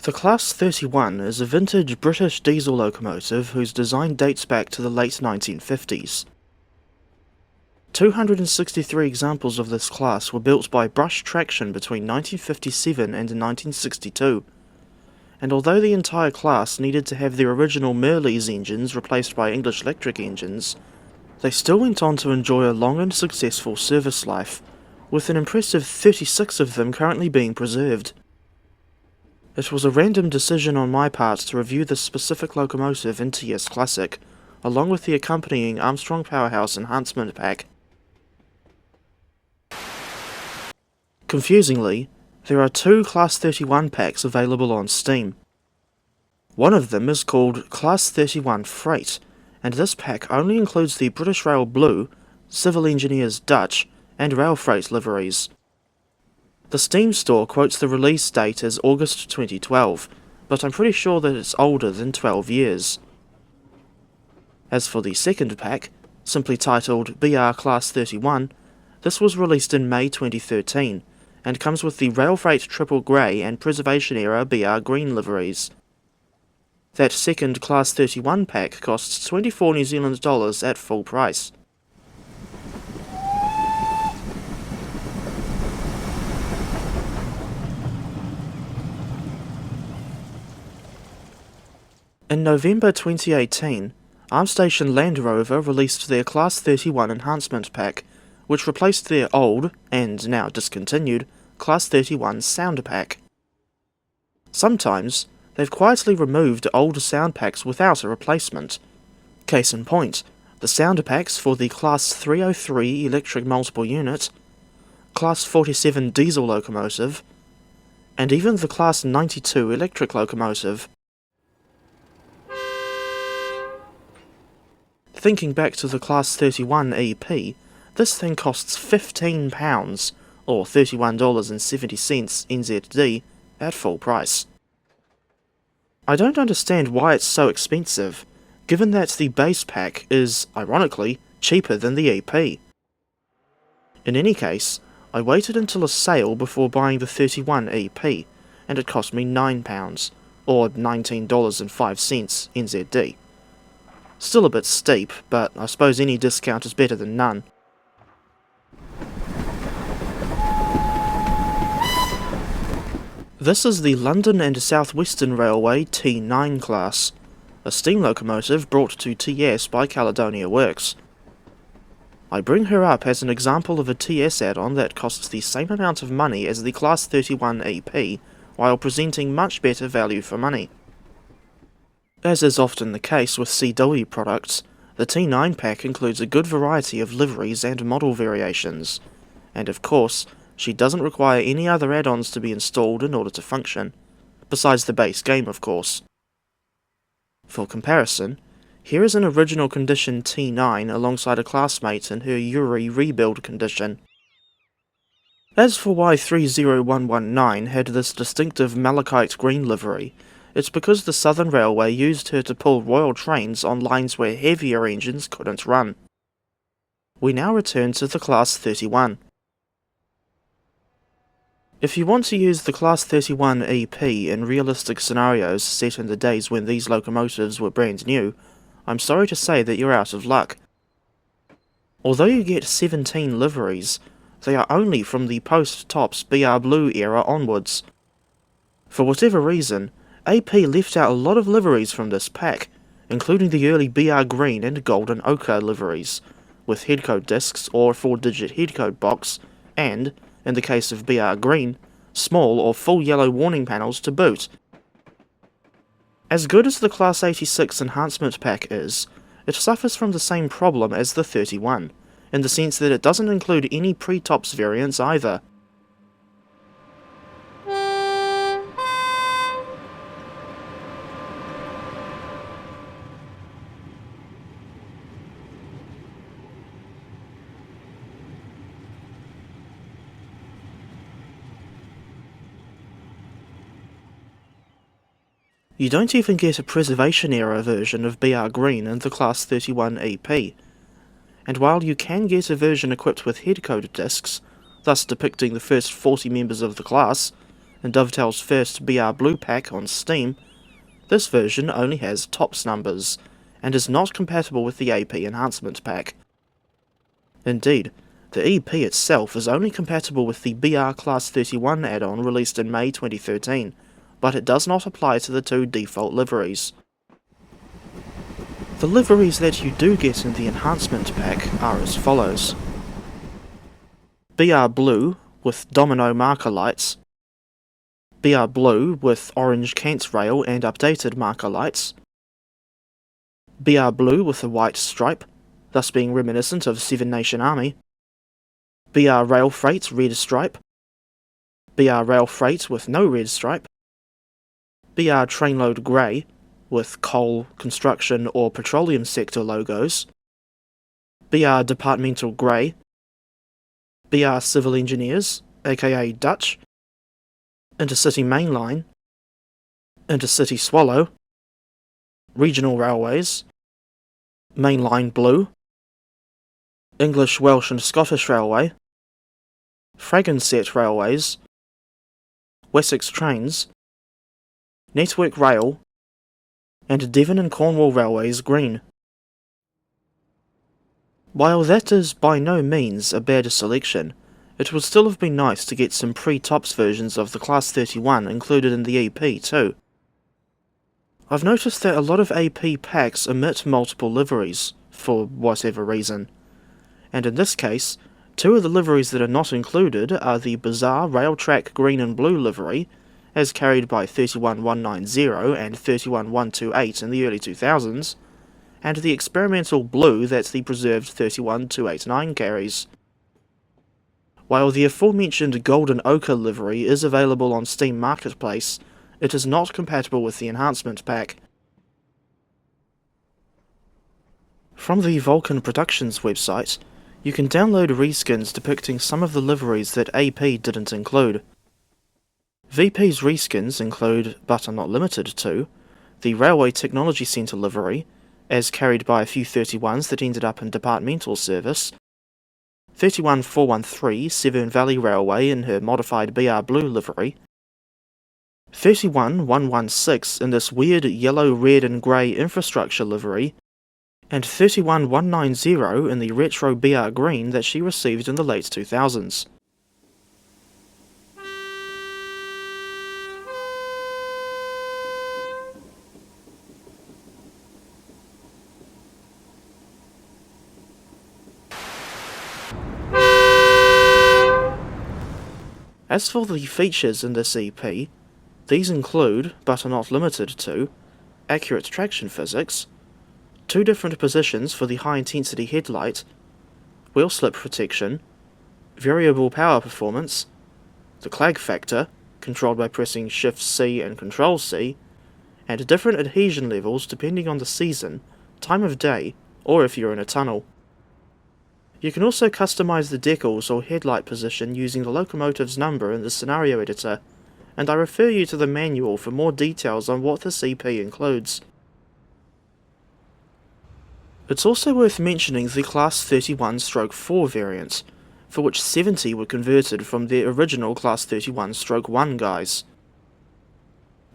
The Class 31 is a vintage British diesel locomotive whose design dates back to the late 1950s. 263 examples of this class were built by Brush Traction between 1957 and 1962, and although the entire class needed to have their original Merley's engines replaced by English electric engines, they still went on to enjoy a long and successful service life, with an impressive 36 of them currently being preserved. It was a random decision on my part to review this specific locomotive in TS Classic, along with the accompanying Armstrong Powerhouse Enhancement Pack. Confusingly, there are two Class 31 packs available on Steam. One of them is called Class 31 Freight, and this pack only includes the British Rail Blue, Civil Engineers Dutch, and Rail Freight liveries. The Steam store quotes the release date as August 2012, but I'm pretty sure that it's older than 12 years. As for the second pack, simply titled BR Class 31, this was released in May 2013, and comes with the Rail Freight Triple Grey and Preservation Era BR Green liveries. That second Class 31 pack costs 24 New Zealand dollars at full price. In November 2018, ArmStation Land Rover released their Class 31 Enhancement Pack, which replaced their old, and now discontinued, Class 31 Sound Pack. Sometimes, they've quietly removed old sound packs without a replacement. Case in point, the sound packs for the Class 303 Electric Multiple Unit, Class 47 Diesel Locomotive, and even the Class 92 Electric Locomotive. Thinking back to the Class 31 EP, this thing costs £15, or $31.70 NZD, at full price. I don't understand why it's so expensive, given that the base pack is, ironically, cheaper than the EP. In any case, I waited until a sale before buying the 31 EP, and it cost me £9, or $19.05 NZD. Still a bit steep, but I suppose any discount is better than none. This is the London and South Western Railway T9 class, a steam locomotive brought to TS by Caledonia Works. I bring her up as an example of a TS add-on that costs the same amount of money as the Class 31 EP, while presenting much better value for money. As is often the case with CW products, the T9 pack includes a good variety of liveries and model variations, and of course, she doesn't require any other add-ons to be installed in order to function, besides the base game of course. For comparison, here is an original condition T9 alongside a classmate in her Yuri rebuild condition. As for why 30119 had this distinctive malachite green livery, it's because the Southern Railway used her to pull Royal trains on lines where heavier engines couldn't run. We now return to the Class 31. If you want to use the Class 31 EP in realistic scenarios set in the days when these locomotives were brand new, I'm sorry to say that you're out of luck. Although you get 17 liveries, they are only from the post-Tops BR Blue era onwards. For whatever reason, AP left out a lot of liveries from this pack, including the early BR Green and Golden Ochre liveries, with headcode discs or 4-digit headcode box, and, in the case of BR Green, small or full yellow warning panels to boot. As good as the Class 86 Enhancement Pack is, it suffers from the same problem as the 31, in the sense that it doesn't include any pre-tops variants either. You don't even get a Preservation Era version of BR Green in the Class 31 EP, and while you can get a version equipped with headcode discs, thus depicting the first 40 members of the class, in Dovetail's first BR Blue pack on Steam, this version only has TOPS numbers, and is not compatible with the AP Enhancement Pack. Indeed, the EP itself is only compatible with the BR Class 31 add-on released in May 2013, but it does not apply to the two default liveries. The liveries that you do get in the Enhancement Pack are as follows: BR Blue with Domino marker lights, BR Blue with orange Kent rail and updated marker lights, BR Blue with a white stripe, thus being reminiscent of Seven Nation Army, BR Rail Freight red stripe, BR Rail Freight with no red stripe, BR Trainload grey with coal, construction or petroleum sector logos, BR Departmental grey, BR Civil Engineers, aka Dutch, Intercity Mainline, Intercity Swallow, Regional Railways, Mainline Blue, English, Welsh and Scottish Railway, Fragonset Railways, Wessex Trains, Network Rail, and Devon and Cornwall Railways Green. While that is by no means a bad selection, it would still have been nice to get some pre-TOPS versions of the Class 31 included in the EP too. I've noticed that a lot of AP packs omit multiple liveries, for whatever reason, and in this case, two of the liveries that are not included are the bizarre Railtrack green and blue livery, as carried by 31190 and 31128 in the early 2000s, and the experimental blue that the preserved 31289 carries. While the aforementioned golden ochre livery is available on Steam Marketplace, it is not compatible with the Enhancement Pack. From the Vulcan Productions website, you can download reskins depicting some of the liveries that AP didn't include. VP's reskins include, but are not limited to, the Railway Technology Centre livery, as carried by a few 31s that ended up in departmental service, 31413 Severn Valley Railway in her modified BR Blue livery, 31116 in this weird yellow, red and grey infrastructure livery, and 31190 in the retro BR Green that she received in the late 2000s. As for the features in this EP, these include, but are not limited to, accurate traction physics, 2 different positions for the high-intensity headlight, wheel slip protection, variable power performance, the clag factor, controlled by pressing Shift-C and Control-C, and different adhesion levels depending on the season, time of day, or if you're in a tunnel. You can also customize the decals or headlight position using the locomotive's number in the scenario editor, and I refer you to the manual for more details on what this EP includes. It's also worth mentioning the Class 31/4 variant, for which 70 were converted from their original Class 31/1 guys.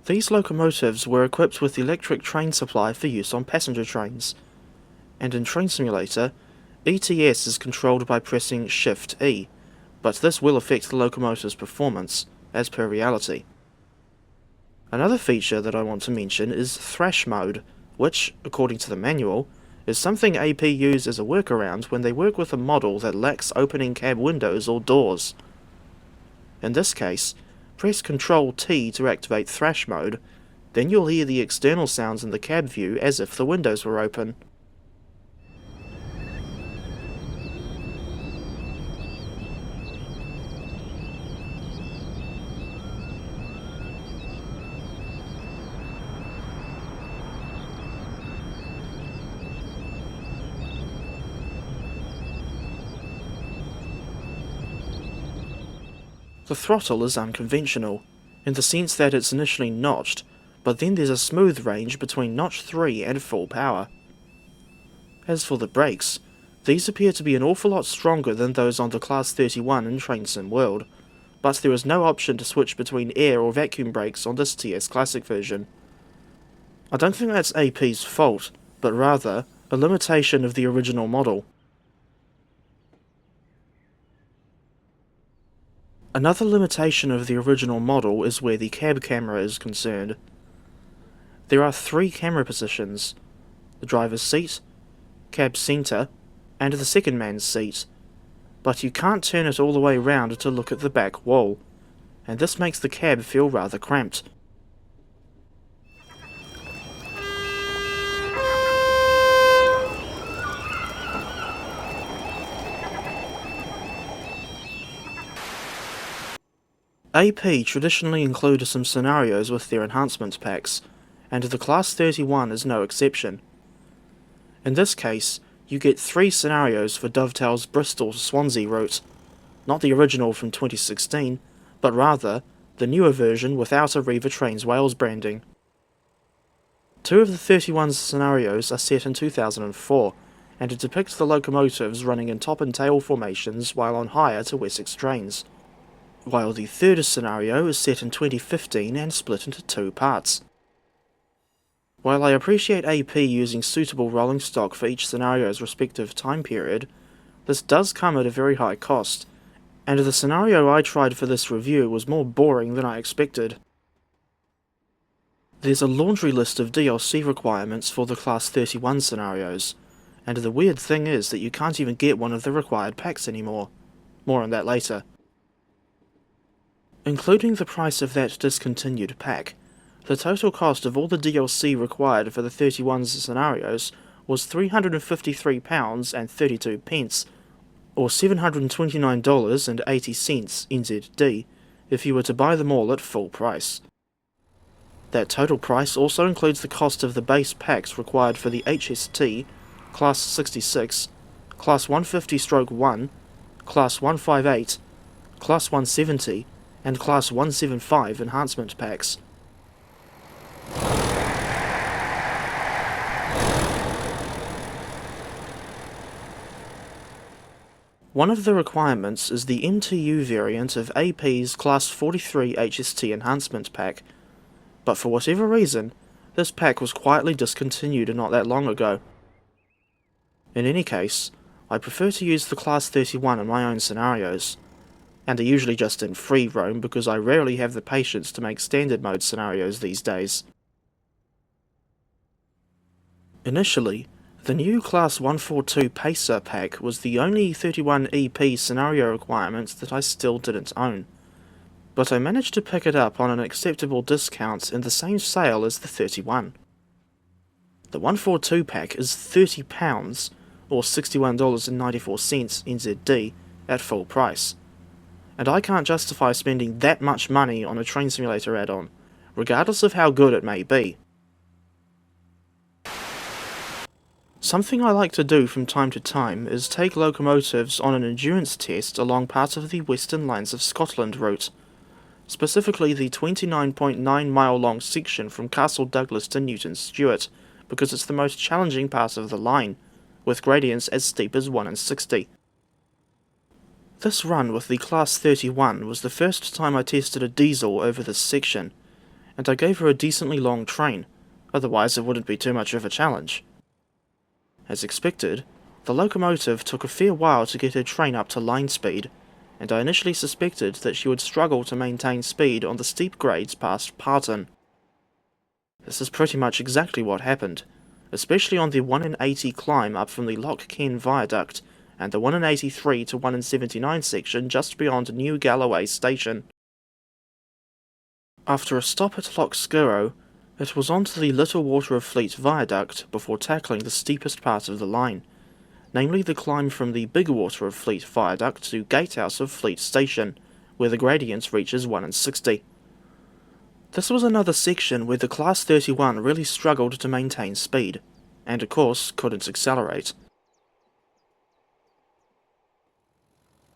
These locomotives were equipped with electric train supply for use on passenger trains, and in Train Simulator, ETS is controlled by pressing Shift-E, but this will affect the locomotive's performance, as per reality. Another feature that I want to mention is Thrash Mode, which, according to the manual, is something AP use as a workaround when they work with a model that lacks opening cab windows or doors. In this case, press Ctrl-T to activate Thrash Mode, then you'll hear the external sounds in the cab view as if the windows were open. The throttle is unconventional, in the sense that it's initially notched, but then there's a smooth range between notch 3 and full power. As for the brakes, these appear to be an awful lot stronger than those on the Class 31 in Train Sim World, but there is no option to switch between air or vacuum brakes on this TS Classic version. I don't think that's AP's fault, but rather a limitation of the original model. Another limitation of the original model is where the cab camera is concerned. There are 3 camera positions: the driver's seat, cab centre, and the second man's seat, but you can't turn it all the way round to look at the back wall, and this makes the cab feel rather cramped. AP traditionally include some scenarios with their enhancement packs, and the Class 31 is no exception. In this case, you get 3 scenarios for Dovetail's Bristol to Swansea route, not the original from 2016, but rather the newer version without Arriva Trains Wales branding. 2 of the 31 scenarios are set in 2004, and depict the locomotives running in top and tail formations while on hire to Wessex trains, while the third scenario is set in 2015 and split into 2 parts. While I appreciate AP using suitable rolling stock for each scenario's respective time period, this does come at a very high cost, and the scenario I tried for this review was more boring than I expected. There's a laundry list of DLC requirements for the Class 31 scenarios, and the weird thing is that you can't even get one of the required packs anymore. More on that later. Including the price of that discontinued pack, the total cost of all the DLC required for the 31's scenarios was £353.32, or $729.80 NZD, if you were to buy them all at full price. That total price also includes the cost of the base packs required for the HST, Class 66, Class 150/1, Class 158, Class 170, and Class 175 enhancement packs. One of the requirements is the MTU variant of AP's Class 43 HST enhancement pack, but for whatever reason, this pack was quietly discontinued not that long ago. In any case, I prefer to use the Class 31 in my own scenarios, and are usually just in free roam because I rarely have the patience to make standard mode scenarios these days. Initially, the new Class 142 Pacer pack was the only 31 EP scenario requirement that I still didn't own, but I managed to pick it up on an acceptable discount in the same sale as the 31. The 142 pack is £30, or $61.94 NZD, at full price, and I can't justify spending that much money on a train simulator add-on, regardless of how good it may be. Something I like to do from time to time is take locomotives on an endurance test along part of the Western Lines of Scotland route, specifically the 29.9 mile long section from Castle Douglas to Newton Stewart, because it's the most challenging part of the line, with gradients as steep as 1 in 60. This run with the Class 31 was the first time I tested a diesel over this section, and I gave her a decently long train, otherwise it wouldn't be too much of a challenge. As expected, the locomotive took a fair while to get her train up to line speed, and I initially suspected that she would struggle to maintain speed on the steep grades past Parton. This is pretty much exactly what happened, especially on the 1 in 80 climb up from the Loch Ken Viaduct and the 1 in 83 to 1 in 79 section just beyond New Galloway Station. After a stop at Loch Skirrow, it was on to the Little Water of Fleet Viaduct before tackling the steepest part of the line, namely the climb from the Big Water of Fleet Viaduct to Gatehouse of Fleet Station, where the gradient reaches 1 in 60. This was another section where the Class 31 really struggled to maintain speed, and of course couldn't accelerate.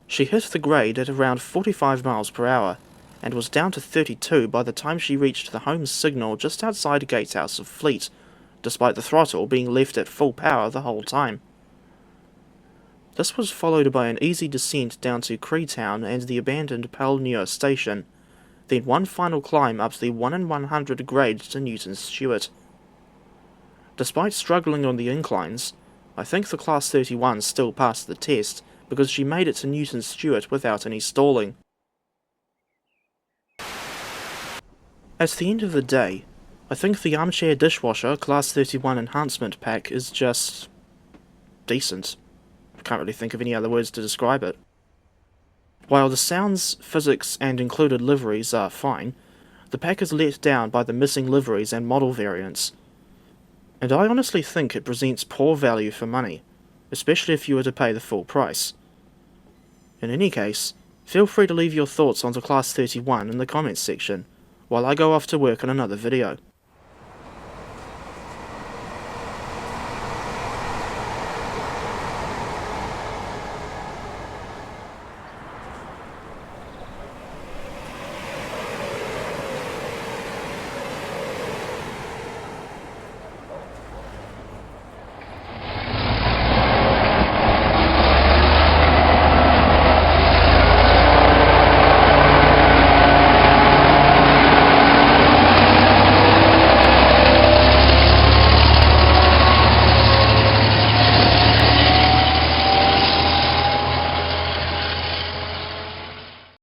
She hit the grade at around 45 miles per hour, and was down to 32 by the time she reached the home signal just outside Gatehouse of Fleet, despite the throttle being left at full power the whole time. This was followed by an easy descent down to Creetown and the abandoned Palnure station, then one final climb up the 1 in 100 grade to Newton Stewart. Despite struggling on the inclines, I think the Class 31 still passed the test because she made it to Newton Stewart without any stalling. At the end of the day, I think the Armchair Dishwasher Class 31 Enhancement Pack is just decent. I can't really think of any other words to describe it. While the sounds, physics and included liveries are fine, the pack is let down by the missing liveries and model variants. And I honestly think it presents poor value for money, especially if you were to pay the full price. In any case, feel free to leave your thoughts on the Class 31 in the comments section, while I go off to work on another video.